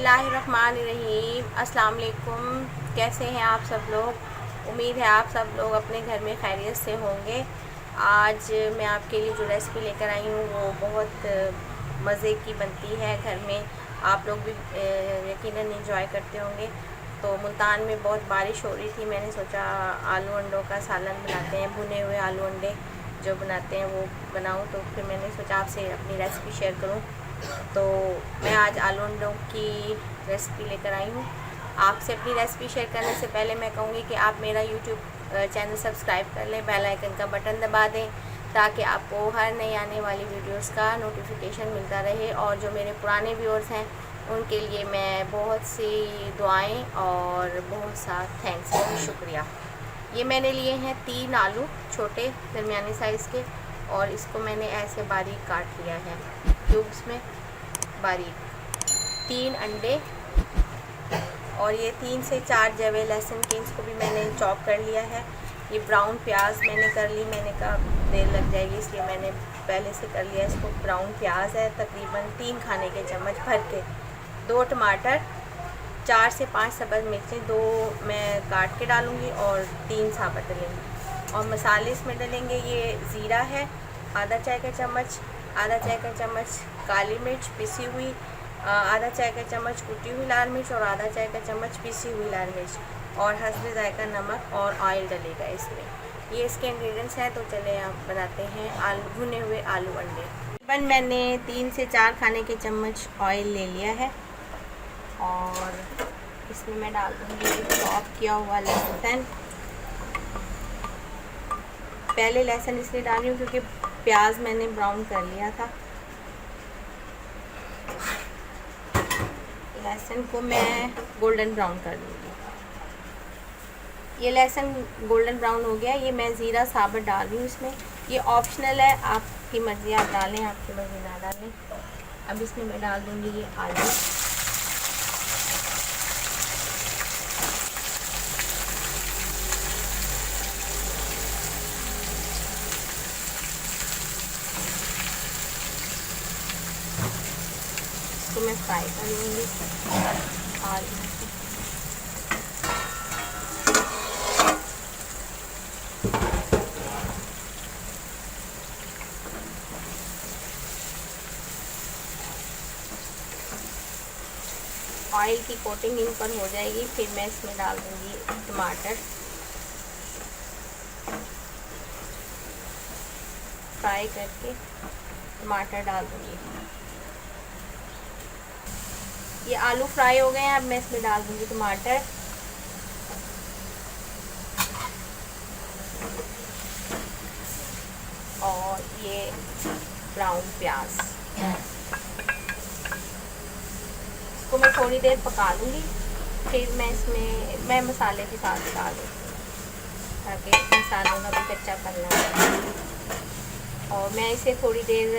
बिस्मिल्लाहिर्रहमानिर्रहीम। अस्सलाम वालेकुम। कैसे हैं आप सब लोग? उम्मीद है आप सब लोग अपने घर में खैरियत से होंगे। आज मैं आपके लिए जो रेसिपी लेकर आई हूँ वो बहुत मज़े की बनती है। घर में आप लोग भी यकीनन एंजॉय करते होंगे। तो मुल्तान में बहुत बारिश हो रही थी, मैंने सोचा आलू अंडों का सालन बनाते हैं, भुने हुए आलू अंडे जो बनाते हैं वो बनाऊं। तो फिर मैंने सोचा आपसे अपनी रेसिपी शेयर करूं। तो मैं आज आलू अंडों की रेसिपी लेकर आई हूँ। आपसे अपनी रेसिपी शेयर करने से पहले मैं कहूँगी कि आप मेरा यूट्यूब चैनल सब्सक्राइब कर लें, बेल आइकन का बटन दबा दें ताकि आपको हर नई आने वाली वीडियोस का नोटिफिकेशन मिलता रहे। और जो मेरे पुराने व्यूअर्स हैं उनके लिए मैं बहुत सी दुआएं और बहुत सा थैंक्स, बहुत शुक्रिया। ये मैंने लिए हैं 3 आलू छोटे दरमियानी साइज़ के, और इसको मैंने ऐसे बारीक काट लिया है क्यूब्स में बारीक। 3 अंडे और ये 3 से 4 जवे लहसुन के, इसको भी मैंने चॉप कर लिया है। ये ब्राउन प्याज मैंने कर ली, मैंने कहा देर लग जाएगी इसलिए मैंने पहले से कर लिया। इसको ब्राउन प्याज है तकरीबन 3 खाने के चम्मच भर के। 2 टमाटर, 4 से 5 सब्ज़ मिर्चें 2 मैं काट के डालूँगी और 3 साबुत डलेंगी। और मसाले इसमें डलेंगे, ये ज़ीरा है आधा चाय का चम्मच, आधा चाय का चम्मच काली मिर्च पिसी हुई, आधा चाय का चम्मच कुटी हुई लाल मिर्च और आधा चाय का चम्मच पिसी हुई लाल मिर्च, और हस्बे जायका नमक और ऑयल डलेगा इसमें। ये इसके इंग्रेडिएंट्स हैं। तो चले आप बनाते हैं आलू भुने हुए आलू अंडे। तकरीबन मैंने 3 से 4 खाने के चम्मच ऑयल ले लिया है और इसमें मैं डाल दूँगी चॉप किया हुआ लहसुन। पहले लहसुन इसलिए डाल रही हूँ क्योंकि प्याज मैंने ब्राउन कर लिया था। लहसुन को मैं गोल्डन ब्राउन कर लूँगी। ये लहसुन गोल्डन ब्राउन हो गया। ये मैं ज़ीरा साबुत डाल रही हूँ इसमें। ये ऑप्शनल है, आपकी मर्ज़ी, आप डालें आपकी मर्ज़ी ना डालें। अब इसमें मैं डाल दूँगी ये आलू। इसको मैं फ्राई कर लूँगी आलू। ऑयल की कोटिंग इन पर हो जाएगी, फिर मैं इसमें डाल दूँगी टमाटर। फ्राई करके टमाटर डाल दूँगी। ये आलू फ्राई हो गए हैं, अब मैं इसमें डाल दूँगी टमाटर। और ये ब्राउन प्याज, इसको मैं थोड़ी देर पका लूँगी, फिर मैं इसमें मसाले के साथ डाल दूँगी ताकि मसालों का भी कच्चा पन्ना है। और मैं इसे थोड़ी देर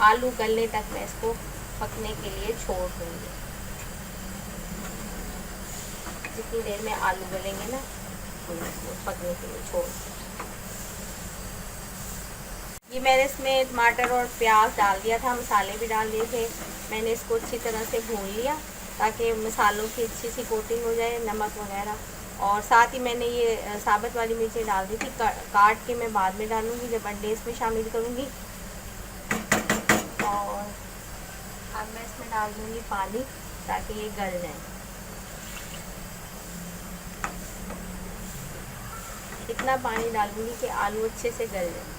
आलू गलने तक मैं इसको पकने के लिए छोड़ दूँगी। जितनी देर में आलू गलेंगे ना उसको पकने के लिए छोड़। ये मैंने इसमें टमाटर और प्याज डाल दिया था, मसाले भी डाल दिए थे। मैंने इसको अच्छी तरह से भून लिया ताकि मसालों की अच्छी सी कोटिंग हो जाए, नमक वगैरह। और साथ ही मैंने ये साबुत वाली मिर्चें डाल दी थी, काट के मैं बाद में डालूँगी जब अंडे इसमें शामिल करूँगी। और अब मैं इसमें डाल दूँगी पानी ताकि ये गल जाए। इतना पानी डालूँगी कि आलू अच्छे से गल जाए।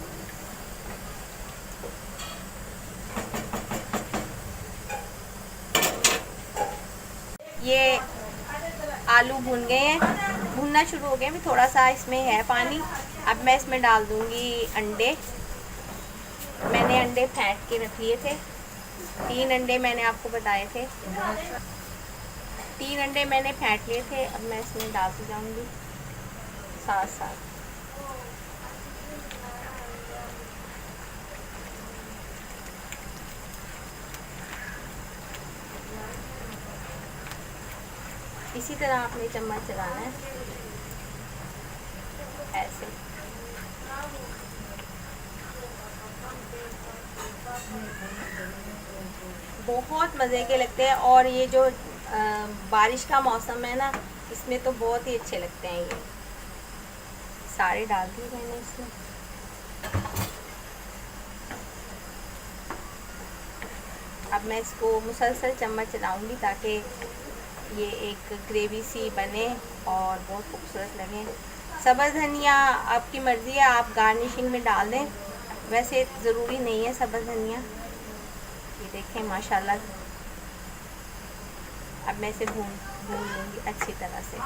ये आलू भुन गए हैं, भुनना शुरू हो गए, भी थोड़ा सा इसमें है पानी। अब मैं इसमें डाल दूँगी अंडे। मैंने अंडे फेंट के रख लिए थे, 3 अंडे मैंने आपको बताए थे। 3 अंडे मैंने फेंट लिए थे। अब मैं इसमें डालती जाऊँगी साथ साथ। इसी तरह आपने चम्मच चलाना है ऐसे। बहुत मज़े के लगते हैं। और ये जो बारिश का मौसम है ना, इसमें तो बहुत ही अच्छे लगते हैं ये। सारे डाल दिए मैंने इसमें। अब मैं इसको मुसलसल चम्मच चलाऊंगी ताकि ये एक ग्रेवी सी बने और बहुत खूबसूरत लगे। सब्ज़ धनिया आपकी मर्ज़ी है, आप गार्निशिंग में डाल दें, वैसे ज़रूरी नहीं है सब्ज़ धनिया। ये देखें माशाल्लाह। अब मैं इसे भून लूँगी अच्छी तरह से।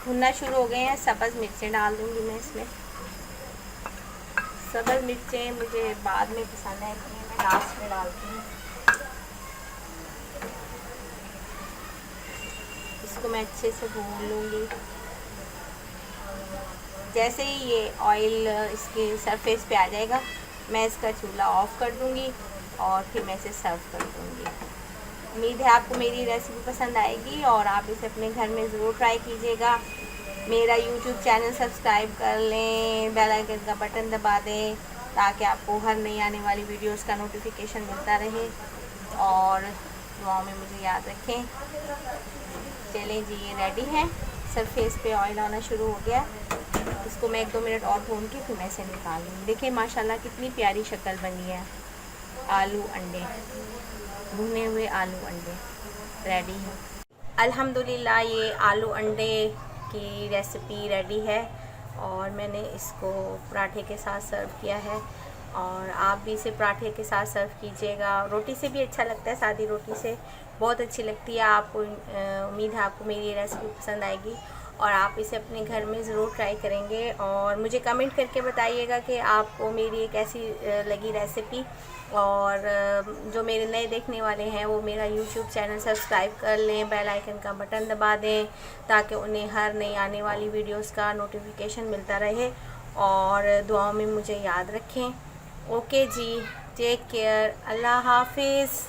भुनना शुरू हो गए हैं। सब्ज़ मिर्चें डाल दूँगी मैं इसमें। सब्ज़ मिर्चें मुझे बाद में पसंद है, इसलिए मैं लास्ट में डालती हूँ। इसको मैं अच्छे से भून लूँगी। जैसे ही ये ऑयल इसके सरफेस पे आ जाएगा, मैं इसका चूल्हा ऑफ़ कर दूँगी और फिर मैं इसे सर्व कर दूँगी। उम्मीद है आपको मेरी रेसिपी पसंद आएगी और आप इसे अपने घर में ज़रूर ट्राई कीजिएगा। मेरा यूट्यूब चैनल सब्सक्राइब कर लें, बेल आइकन का बटन दबा दें ताकि आपको हर नई आने वाली वीडियोस का नोटिफिकेशन मिलता रहे, और दुआओं में मुझे याद रखें। चलें जी, ये रेडी है। सरफेस पे ऑयल आना शुरू हो गया। इसको मैं 1-2 मिनट और भून के फिर मैं इसे निकाल लूँगी। देखिए माशाल्लाह कितनी प्यारी शक्ल बनी है। आलू अंडे, भुने हुए आलू अंडे रेडी है। अल्हम्दुलिल्लाह ये आलू अंडे की रेसिपी रेडी है और मैंने इसको पराठे के साथ सर्व किया है, और आप भी इसे पराठे के साथ सर्व कीजिएगा। रोटी से भी अच्छा लगता है, सादी रोटी से बहुत अच्छी लगती है। आपको उम्मीद है आपको मेरी रेसिपी पसंद आएगी और आप इसे अपने घर में ज़रूर ट्राई करेंगे, और मुझे कमेंट करके बताइएगा कि आपको मेरी कैसी लगी रेसिपी। और जो मेरे नए देखने वाले हैं वो मेरा यूट्यूब चैनल सब्सक्राइब कर लें, बेल आइकन का बटन दबा दें ताकि उन्हें हर नई आने वाली वीडियोस का नोटिफिकेशन मिलता रहे, और दुआओं में मुझे याद रखें। ओके जी, टेक केयर, अल्लाह हाफिज़।